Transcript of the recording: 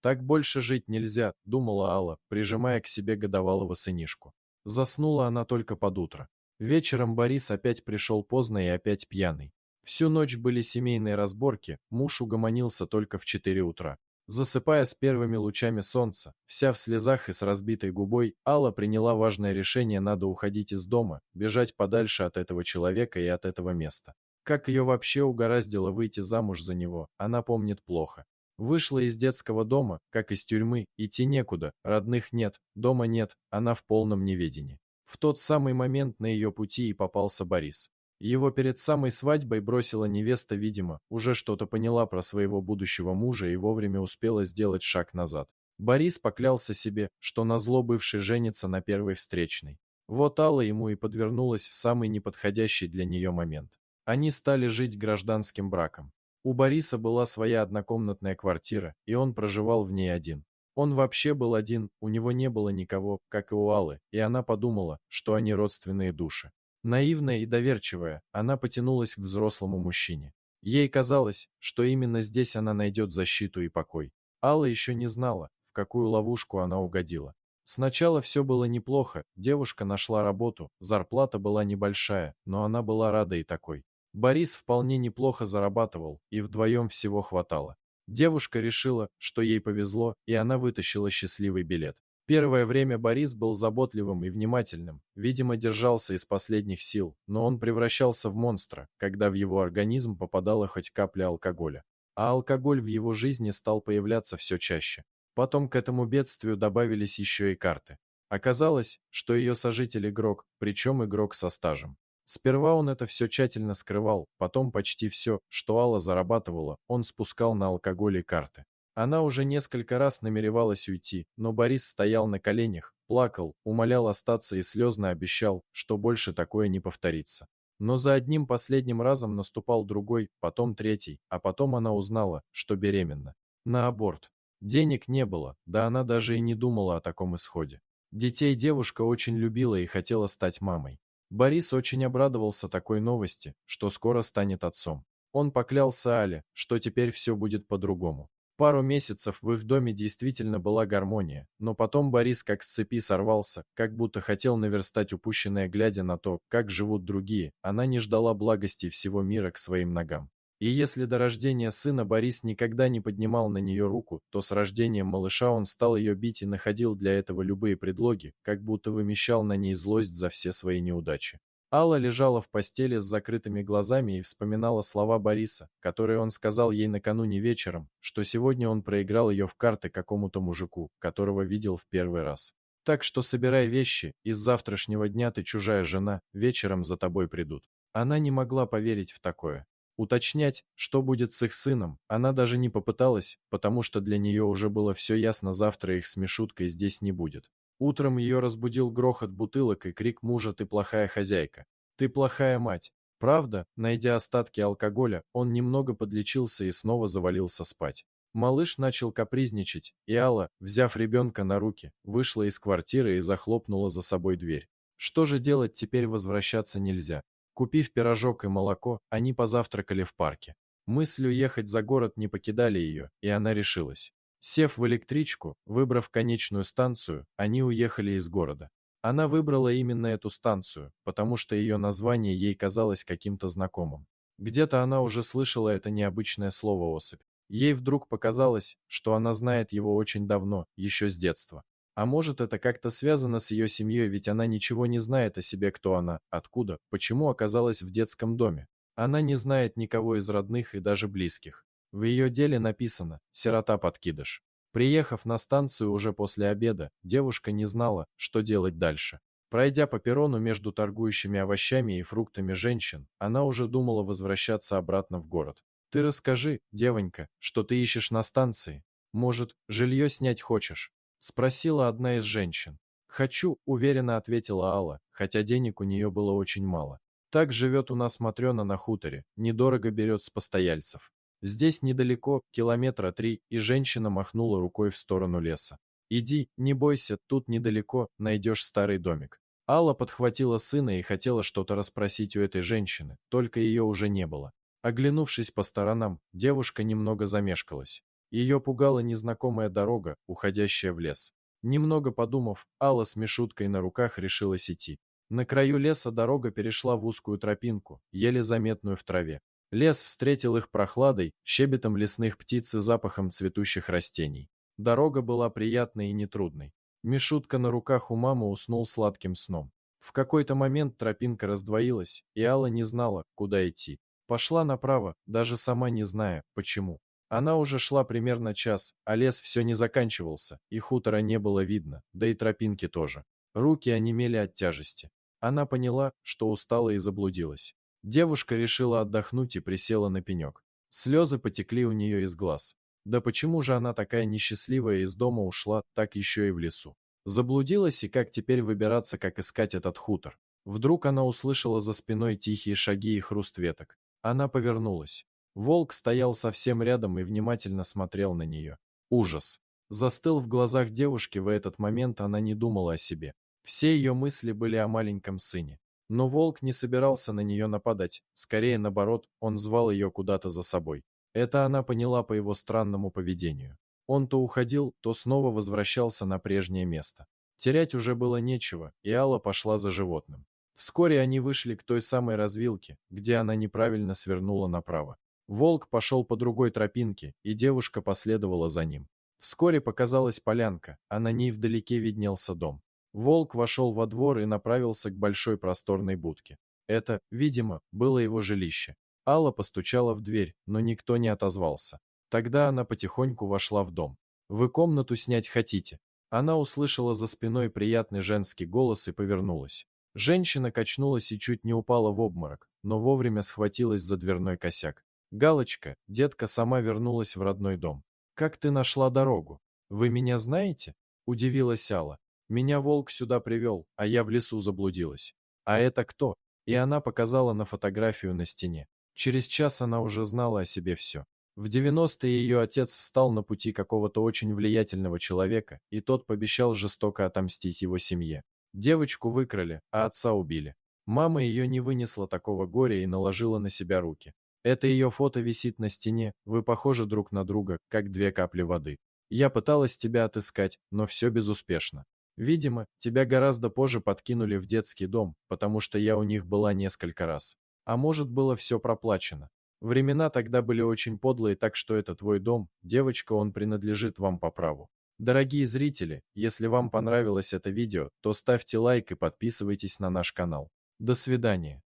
Так больше жить нельзя, думала Алла, прижимая к себе годовалого сынишку. Заснула она только под утро. Вечером Борис опять пришел поздно и опять пьяный. Всю ночь были семейные разборки, муж угомонился только в 4 утра. Засыпая с первыми лучами солнца, вся в слезах и с разбитой губой, Алла приняла важное решение: надо уходить из дома, бежать подальше от этого человека и от этого места. Как ее вообще угораздило выйти замуж за него, она помнит плохо. Вышла из детского дома, как из тюрьмы, идти некуда, родных нет, дома нет, она в полном неведении. В тот самый момент на ее пути и попался Борис. Его перед самой свадьбой бросила невеста, видимо, уже что-то поняла про своего будущего мужа и вовремя успела сделать шаг назад. Борис поклялся себе, что назло бывший женится на первой встречной. Вот Алла ему и подвернулась в самый неподходящий для нее момент. Они стали жить гражданским браком. У Бориса была своя однокомнатная квартира, и он проживал в ней один. Он вообще был один, у него не было никого, как и у Аллы, и она подумала, что они родственные души. Наивная и доверчивая, она потянулась к взрослому мужчине. Ей казалось, что именно здесь она найдет защиту и покой. Алла еще не знала, в какую ловушку она угодила. Сначала все было неплохо, девушка нашла работу, зарплата была небольшая, но она была рада и такой. Борис вполне неплохо зарабатывал, и вдвоем всего хватало. Девушка решила, что ей повезло, и она вытащила счастливый билет. Первое время Борис был заботливым и внимательным, видимо, держался из последних сил, но он превращался в монстра, когда в его организм попадала хоть капля алкоголя. А алкоголь в его жизни стал появляться все чаще. Потом к этому бедствию добавились еще и карты. Оказалось, что ее сожитель игрок, причем игрок со стажем. Сперва он это все тщательно скрывал, потом почти все, что Алла зарабатывала, он спускал на алкоголь и карты. Она уже несколько раз намеревалась уйти, но Борис стоял на коленях, плакал, умолял остаться и слезно обещал, что больше такое не повторится. Но за одним последним разом наступал другой, потом третий, а потом она узнала, что беременна. На аборт. Денег не было, да она даже и не думала о таком исходе. Детей девушка очень любила и хотела стать мамой. Борис очень обрадовался такой новости, что скоро станет отцом. Он поклялся Але, что теперь все будет по-другому. Пару месяцев в их доме действительно была гармония, но потом Борис как с цепи сорвался, как будто хотел наверстать упущенное, глядя на то, как живут другие. Она не ждала благости всего мира к своим ногам. И если до рождения сына Борис никогда не поднимал на нее руку, то с рождением малыша он стал ее бить и находил для этого любые предлоги, как будто вымещал на ней злость за все свои неудачи. Алла лежала в постели с закрытыми глазами и вспоминала слова Бориса, которые он сказал ей накануне вечером, что сегодня он проиграл ее в карты какому-то мужику, которого видел в первый раз. Так что собирай вещи, из завтрашнего дня ты чужая жена, вечером за тобой придут. Она не могла поверить в такое. Уточнять, что будет с их сыном, она даже не попыталась, потому что для нее уже было все ясно: завтра их с Мишуткой здесь не будет. Утром ее разбудил грохот бутылок и крик мужа: «Ты плохая хозяйка! Ты плохая мать!» Правда, найдя остатки алкоголя, он немного подлечился и снова завалился спать. Малыш начал капризничать, и Алла, взяв ребенка на руки, вышла из квартиры и захлопнула за собой дверь. Что же делать теперь? Возвращаться нельзя. Купив пирожок и молоко, они позавтракали в парке. Мысль уехать за город не покидали ее, и она решилась. Сев в электричку, выбрав конечную станцию, они уехали из города. Она выбрала именно эту станцию, потому что ее название ей казалось каким-то знакомым. Где-то она уже слышала это необычное слово «особь». Ей вдруг показалось, что она знает его очень давно, еще с детства. А может, это как-то связано с ее семьей, ведь она ничего не знает о себе: кто она, откуда, почему оказалась в детском доме. Она не знает никого из родных и даже близких. В ее деле написано «сирота-подкидыш». Приехав на станцию уже после обеда, девушка не знала, что делать дальше. Пройдя по перрону между торгующими овощами и фруктами женщин, она уже думала возвращаться обратно в город. «Ты расскажи, девонька, что ты ищешь на станции? Может, жилье снять хочешь?» — спросила одна из женщин. «Хочу», — уверенно ответила Алла, хотя денег у нее было очень мало. «Так живет у нас Матрена на хуторе, недорого берет с постояльцев. Здесь недалеко, километра 3, и женщина махнула рукой в сторону леса. Иди, не бойся, тут недалеко, найдешь старый домик». Алла подхватила сына и хотела что-то расспросить у этой женщины, только ее уже не было. Оглянувшись по сторонам, девушка немного замешкалась. Ее пугала незнакомая дорога, уходящая в лес. Немного подумав, Алла с Мишуткой на руках решилась идти. На краю леса дорога перешла в узкую тропинку, еле заметную в траве. Лес встретил их прохладой, щебетом лесных птиц и запахом цветущих растений. Дорога была приятной и нетрудной. Мишутка на руках у мамы уснул сладким сном. В какой-то момент тропинка раздвоилась, и Алла не знала, куда идти. Пошла направо, даже сама не зная, почему. Она уже шла примерно час, а лес все не заканчивался, и хутора не было видно, да и тропинки тоже. Руки онемели от тяжести. Она поняла, что устала и заблудилась. Девушка решила отдохнуть и присела на пенек. Слезы потекли у нее из глаз. Да почему же она такая несчастливая из дома ушла, так еще и в лесу? Заблудилась, и как теперь выбираться, как искать этот хутор? Вдруг она услышала за спиной тихие шаги и хруст веток. Она повернулась. Волк стоял совсем рядом и внимательно смотрел на нее. Ужас застыл в глазах девушки. В этот момент она не думала о себе. Все ее мысли были о маленьком сыне. Но волк не собирался на нее нападать, скорее наоборот, он звал ее куда-то за собой. Это она поняла по его странному поведению. Он то уходил, то снова возвращался на прежнее место. Терять уже было нечего, и Алла пошла за животным. Вскоре они вышли к той самой развилке, где она неправильно свернула направо. Волк пошел по другой тропинке, и девушка последовала за ним. Вскоре показалась полянка, а на ней вдалеке виднелся дом. Волк вошел во двор и направился к большой просторной будке. Это, видимо, было его жилище. Алла постучала в дверь, но никто не отозвался. Тогда она потихоньку вошла в дом. «Вы комнату снять хотите?» Она услышала за спиной приятный женский голос и повернулась. Женщина качнулась и чуть не упала в обморок, но вовремя схватилась за дверной косяк. «Галочка, детка сама вернулась в родной дом. Как ты нашла дорогу? Вы меня знаете?» – удивилась Алла. «Меня волк сюда привел, а я в лесу заблудилась. А это кто?» И она показала на фотографию на стене. Через час она уже знала о себе все. В 90-е ее отец встал на пути какого-то очень влиятельного человека, и тот пообещал жестоко отомстить его семье. Девочку выкрали, а отца убили. Мама ее не вынесла такого горя и наложила на себя руки. Это ее фото висит на стене, вы похожи друг на друга, как две капли воды. Я пыталась тебя отыскать, но все безуспешно. Видимо, тебя гораздо позже подкинули в детский дом, потому что я у них была несколько раз. А может, было все проплачено. Времена тогда были очень подлые, так что это твой дом, девочка, он принадлежит вам по праву. Дорогие зрители, если вам понравилось это видео, то ставьте лайк и подписывайтесь на наш канал. До свидания.